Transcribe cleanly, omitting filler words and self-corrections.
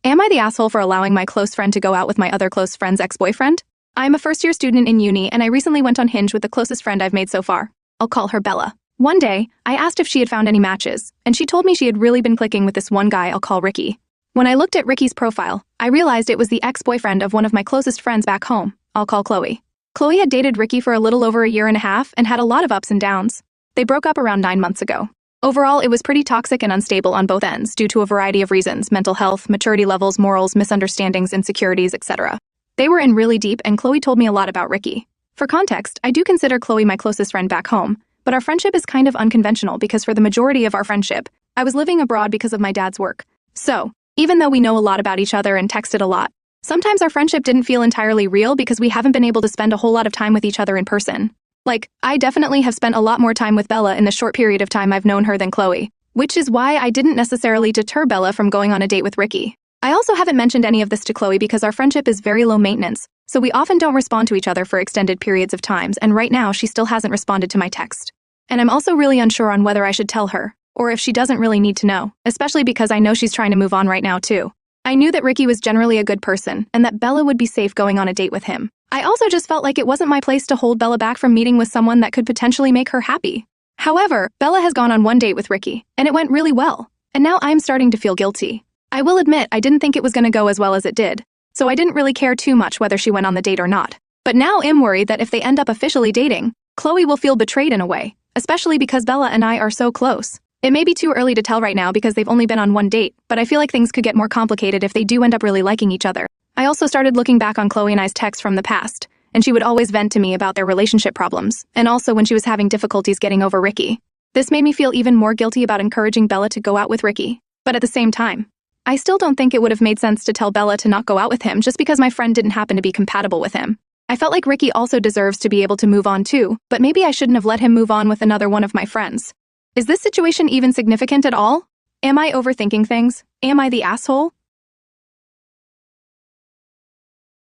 Am I the asshole for allowing my close friend to go out with my other close friend's ex-boyfriend? I'm a first-year student in uni, and I recently went on Hinge with the closest friend I've made so far. I'll call her Bella. One day, I asked if she had found any matches, and she told me she had really been clicking with this one guy I'll call Ricky. When I looked at Ricky's profile, I realized it was the ex-boyfriend of one of my closest friends back home. I'll call Chloe. Chloe had dated Ricky for a little over a year and a half and had a lot of ups and downs. They broke up around 9 months ago. Overall, it was pretty toxic and unstable on both ends due to a variety of reasons: mental health, maturity levels, morals, misunderstandings, insecurities, etc. They were in really deep, and Chloe told me a lot about Ricky. For context, I do consider Chloe my closest friend back home, but our friendship is kind of unconventional because for the majority of our friendship, I was living abroad because of my dad's work. So, even though we know a lot about each other and texted a lot, sometimes our friendship didn't feel entirely real because we haven't been able to spend a whole lot of time with each other in person. Like, I definitely have spent a lot more time with Bella in the short period of time I've known her than Chloe, which is why I didn't necessarily deter Bella from going on a date with Ricky. I also haven't mentioned any of this to Chloe because our friendship is very low maintenance, so we often don't respond to each other for extended periods of times, and right now she still hasn't responded to my text. And I'm also really unsure on whether I should tell her, or if she doesn't really need to know, especially because I know she's trying to move on right now too. I knew that Ricky was generally a good person, and that Bella would be safe going on a date with him. I also just felt like it wasn't my place to hold Bella back from meeting with someone that could potentially make her happy. However, Bella has gone on one date with Ricky, and it went really well, and now I'm starting to feel guilty. I will admit I didn't think it was going to go as well as it did, so I didn't really care too much whether she went on the date or not. But now I'm worried that if they end up officially dating, Chloe will feel betrayed in a way, especially because Bella and I are so close. It may be too early to tell right now because they've only been on one date, but I feel like things could get more complicated if they do end up really liking each other. I also started looking back on Chloe and I's texts from the past, and she would always vent to me about their relationship problems, and also when she was having difficulties getting over Ricky. This made me feel even more guilty about encouraging Bella to go out with Ricky. But at the same time, I still don't think it would have made sense to tell Bella to not go out with him just because my friend didn't happen to be compatible with him. I felt like Ricky also deserves to be able to move on too, but maybe I shouldn't have let him move on with another one of my friends. Is this situation even significant at all? Am I overthinking things? Am I the asshole?